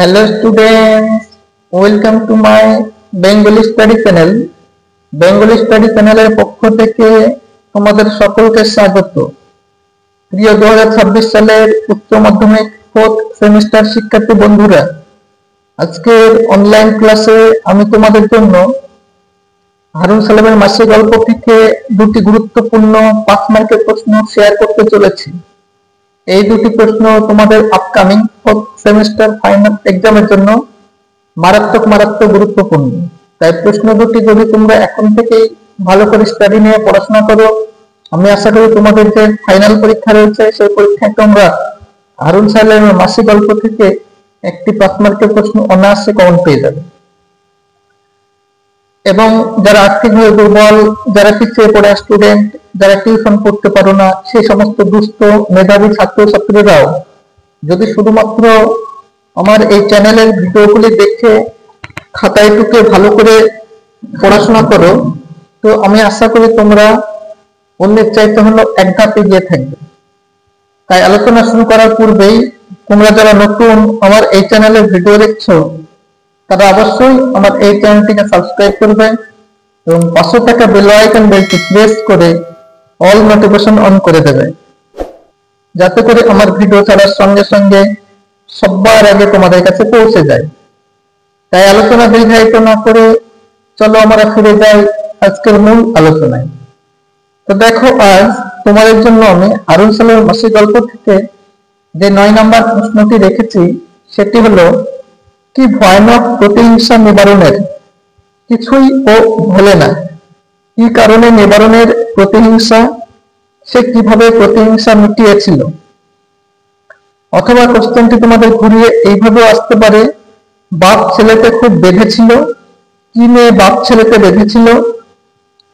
Hello students, welcome to my Bengali Study Channel. Bengali Study Channel এর পক্ষ থেকে তোমাদের সকলকে স্বাগত। প্রিয় 2026 সালের উচ্চ মাধ্যমিক 4th সেমিস্টার শিক্ষার্থী বন্ধুরা, আজকের অনলাইন ক্লাসে আমি তোমাদের জন্য হারুন সালামের মাসিক গল্প থেকে দুটি গুরুত্বপূর্ণ 5 মার্কের প্রশ্ন শেয়ার করতে চলেছি। এই দুটি প্রশ্ন তোমাদের আপকামিং 4th সেমিস্টার ফাইনাল এক্সামের জন্য মারাত্মক গুরুত্বপূর্ণ। তাই প্রশ্ন দুটি যদি তোমরা এখন থেকেই ভালো করে স্টাডি নিয়ে পড়াশোনা করো, আমি আশা করি তোমাদের যে ফাইনাল পরীক্ষা রয়েছে সেই পরীক্ষায় তোমরা হারুন সালামের মাসিক গল্প থেকে একটি 5 মার্কের প্রশ্ন অনায়াসে কমন পেয়ে যাবে। এবং যারা আর্থিকভাবে দুর্বল, যারা পিছিয়ে পড়া স্টুডেন্ট, যারা টিউশন পড়তে পারো না, সেই সমস্ত দুস্থ মেধাবী ছাত্রছাত্রীরাও যদি শুধুমাত্র আমার এই চ্যানেলের ভিডিওগুলি দেখে খাতায় টুকে ভালো করে পড়াশোনা করো, তো আমি আশা করি তোমরা অন্যের চাইতে হলো এক ধাপ এগিয়ে থাকবে। তাই আলোচনা শুরু করার পূর্বেই তোমরা যারা নতুন আমার এই চ্যানেলের ভিডিও দেখছো, তারা অবশ্যই আমার এই চ্যানেলটিকে সাবস্ক্রাইব করবে এবং পাশে থাকা বেল আইকন বেলটি প্রেস করে অল নোটিফিকেশন অন করে দেবে, যাতে করে আমার ভিডিও ছাড়ার সঙ্গে সঙ্গে সবার আগে তোমাদের কাছে পৌঁছে যায়। তাই আলোচনা দীর্ঘায়িত না করে চলো আমরা ফিরে যাই আজকের মূল আলোচনায়। তো দেখো, আজ তোমাদের জন্য আমি হারুন সালামের মাসিক গল্প থেকে যে 9 নম্বর প্রশ্নটি রেখেছি সেটি হলো, কি ভয়ানক প্রতিহিংসা নিবারণের কিছুই ও ভোলে না। কি কারণে নিবারণের প্রতিহিংসা, সে কিভাবে প্রতিহিংসা মিটিয়েছিল? অথবা কোশ্চেনটি তোমাদের ঘুরিয়ে এইভাবেও আসতে পারে, বাপ ছেলেতে খুব বেঁধেছিল, কি মেয়ে বাপ ছেলেতে বেঁধেছিল,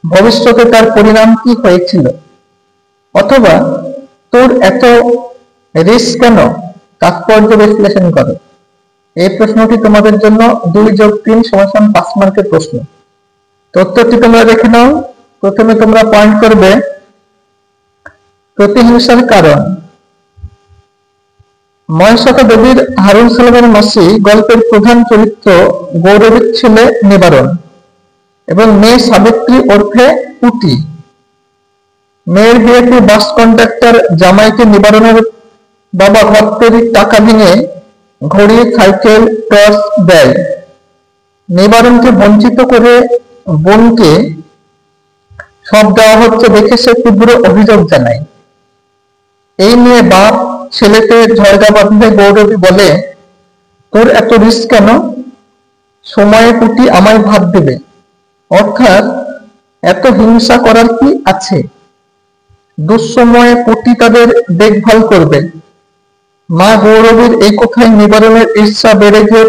ভবিষ্যতে তার পরিণাম কি হয়েছিল? অথবা তোর এত রিস্ক কেন, তাৎপর্য বিশ্লেষণ করো। এই প্রশ্নটি তোমাদের জন্য 2+3 = 5 মার্কের প্রশ্ন। তথ্যটি তোমরা দেখে নাও। প্রথমে তোমরা পয়েন্ট করবে প্রতিহিংসার কারণ। মহেশ্বতা দেবীর হারুন সালামের মাসি গল্পের প্রধান চরিত্র গৌরবীর ছেলে নিবারণ এবং মেয়ে সাবিত্রী ওরফে পুটি। মেয়ের বিয়েতে বাস কন্ট্রাক্টর জামাইকে নিবারণের বাবা ঘর তৈরির টাকা ভেঙে ঘড়ি, সাইকেল, টর্চ দেয়। নিবারণকে বঞ্চিত করে বোনকে সব দেওয়া হচ্ছে দেখে সে তীব্র অভিযোগ জানায়। এই নিয়ে বাপ ছেলেকে ঝগড়া বাঁধলে গৌরবী বলে, তোর এত রিস্ক কেন, সময়ে পুটি আমায় ভাত দেবে। অর্থাৎ এত হিংসা করার কি আছে, দুঃসময়ে পুটি তাদের দেখভাল করবে। মা গৌরবীর এই কথায় নিবারণের ঈর্ষা বেড়ে গিয়ে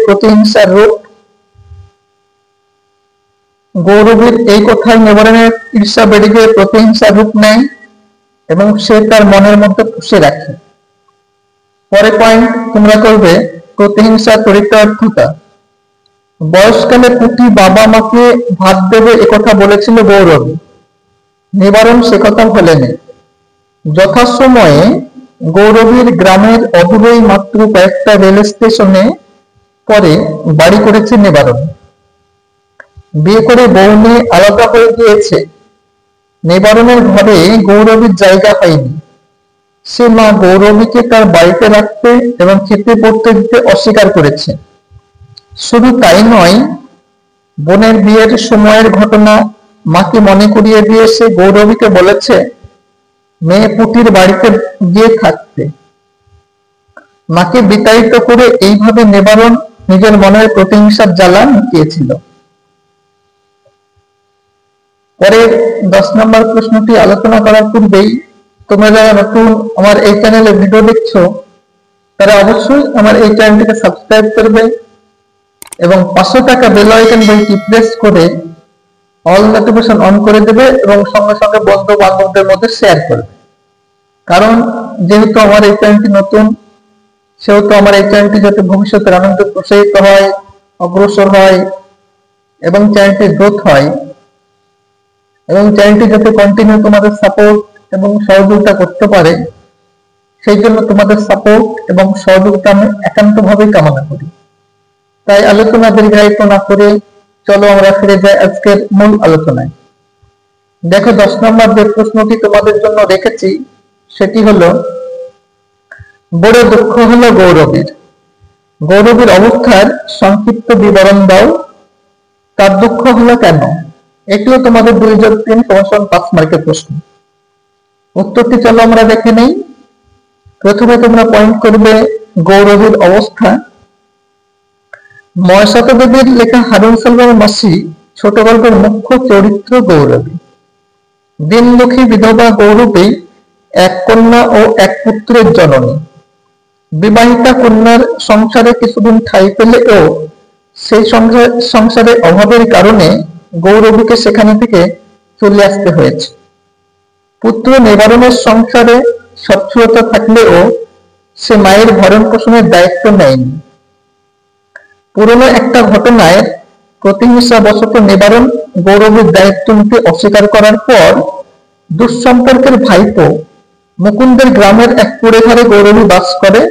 প্রতিহিংসার রূপ নেয় এবং সে তার মনের মধ্যে পুষে রাখে। পরে পয়েন্ট তোমরা করবে প্রতিহিংসা চরিতার্থতা। বয়সকালে পুটি বাবা মাকে ভাত দেবে একথা বলেছিল গৌরবী, নিবারণ সে কথা ভোলেনি। যথাসময়ে গৌরবীর গ্রামের অদূরেই মাত্র কয়েকটা রেল স্টেশনে পরে বাড়ি করেছে নিবারণ। বিয়ে করে বউ নিয়ে আলাদা হয়ে গিয়েছে। নিবারণের ঘরে গৌরবীর জায়গা হয়নি। সে মা গৌরবীকে তার বাড়িতে রাখতে এবং খেতে পড়তে দিতে অস্বীকার করেছে। শুধু তাই নয়, বোনের বিয়ের সময়ের ঘটনা মাকে মনে করিয়ে দিয়ে সে গৌরবীকে বলেছে মেয়ে পুটির বাড়িতে গিয়ে থাকতে। মাকে বিতাড়িত করে এইভাবে নিবারণ নিজের মনের প্রতিহিংসার জ্বালা মিটিয়েছিল। পরের 10 নম্বর প্রশ্নটি আলোচনা করার পূর্বেই তোমরা যারা নতুন আমার এই চ্যানেলে ভিডিও দেখছো, তারা অবশ্যই আমার এই চ্যানেলটিকে সাবস্ক্রাইব করবে এবং পাশে থাকা বেল আইকন বেলটি প্রেস করে অল নোটিফিকেশন অন করে দেবে এবং সঙ্গে সঙ্গে বন্ধু বান্ধবদের মধ্যে শেয়ার করবে। কারণ যেহেতু আমার এই চ্যানেলটি নতুন, সেহেতু আমার এই চ্যানেলটি যাতে ভবিষ্যতের আনন্দে প্রসারিত হয়, অগ্রসর হয় এবং চ্যানেলটির গ্রোথ হয় এবং চ্যানেলটি যাতে কন্টিনিউ তোমাদের সাপোর্ট এবং সহযোগিতা করতে পারে, সেই জন্য তোমাদের সাপোর্ট এবং সহযোগিতা আমি একান্তভাবেই কামনা করি। তাই আলোচনা দীর্ঘায়িত না করে চলো আমরা ফিরে যাই আজকের মূল আলোচনায়। দেখো 10 নম্বর যে প্রশ্নটি তোমাদের জন্য রেখেছি সেটি হলো, বড় দুঃখ হলো গৌরবীর। গৌরবীর অবস্থার সংক্ষিপ্ত বিবরণ দাও, তার দুঃখ হলো কেন? এটিও তোমাদের 2+3 = 5 মার্কের প্রশ্ন। উত্তরটি চলো আমরা দেখে নেই। প্রথমে তোমরা পয়েন্ট করবে গৌরবীর অবস্থা। ময়সাত দেবীর লেখা হারুন সালমানের মাসি ছোট গল্পের মুখ্য চরিত্র গৌরবী। দিনদুঃখী বিধবা গৌরবী এক কন্যা ও এক পুত্রের জননী। বিবাহিতা কন্যার সংসারে কিছুদিন ঠাঁই পেলেও সেই সংসারে অভাবের কারণে গৌরবীকে সেখানে থেকে চলে আসতে হয়েছে। পুত্র নিবারণের সংসারে সচ্ছলতা থাকলেও সে মায়ের ভরণ পোষণের দায়িত্ব নেয়নি। পুরনো একটা ঘটনায় প্রতিহিংসাবশত নিবারণ গৌরবীর দায়িত্ব নিতে অস্বীকার করার পর দুঃসম্পর্কের ভাইপো মুকুন্দের গ্রামের এক কুড়ে ঘরে গৌরবী বাস করে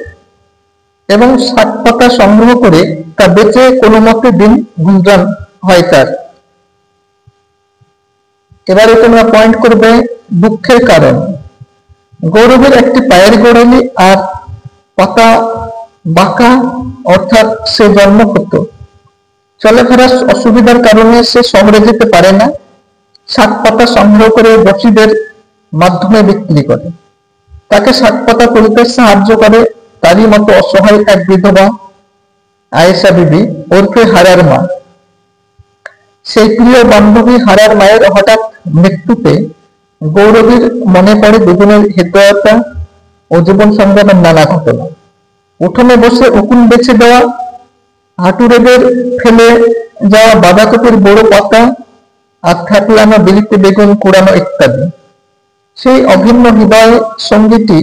এবং শাক পাতা সংগ্রহ করে তা বেচে কোনো মতে দিন গুঞ্জন হয় তার। এবারে তোমরা পয়েন্ট করবে দুঃখের কারণ। গৌরবের একটি পায়ের গোড়ালি আর পাতা বাঁকা, অর্থাৎ সে জন্মগত চলাফেরার অসুবিধার কারণে সে শহরে যেতে পারে না। শাক পাতা সংগ্রহ করে বসিদের মাধ্যমে বিক্রি করে। তাকে শাক পাতা তুলতে সাহায্য করে তারই মতো অসহায় এক বিধবা আয়েশা বিবি ওরফে হারার মা। সেই প্রিয় বান্ধবী হারার মায়ের হঠাৎ মৃত্যুতে গৌরবীর মনে পড়ে দুজনের হৃদয়তা ও জীবন সংগ্রামের নানা ঘটনা। উঠোনে বসে উকুন বেছে দেওয়া, হাঁটুরেদের ফেলে যাওয়া বাঁধাকপির বড় পাতা আর থাকলানো বিলিতি বেগুন কুড়ানো ইত্যাদি। সেই অভিন্ন হৃদয় সঙ্গীটি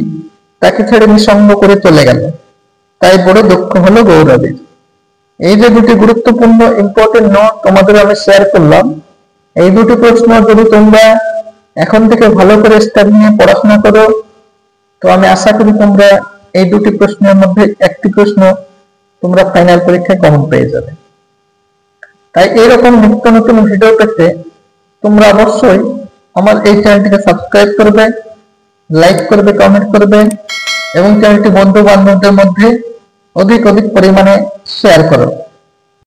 তাকে ছেড়ে নিঃসঙ্গ করে চলে গেল। তাই বড় দুঃখ হলো গৌরবীর। এই যে দুটি গুরুত্বপূর্ণ ইম্পর্টেন্ট নোট তোমাদের আমি শেয়ার করলাম, এই দুটি প্রশ্ন যদি তোমরা এখন থেকে ভালো করে স্টার নিয়ে পড়াশোনা করো, তো আমি আশা করি তোমরা এই দুটি প্রশ্নের মধ্যে একটি প্রশ্ন তোমরা ফাইনাল পরীক্ষায় কমন পেয়ে যাবে। তাই এরকম নিত্য নতুন ভিডিও পেতে তোমরা অবশ্যই আমার এই চ্যানেলটিকে সাবস্ক্রাইব করবে, লাইক করবে, কমেন্ট করবে এবং চ্যানেলটি বন্ধু বান্ধবদের মধ্যে অধিক পরিমাণে শেয়ার করো।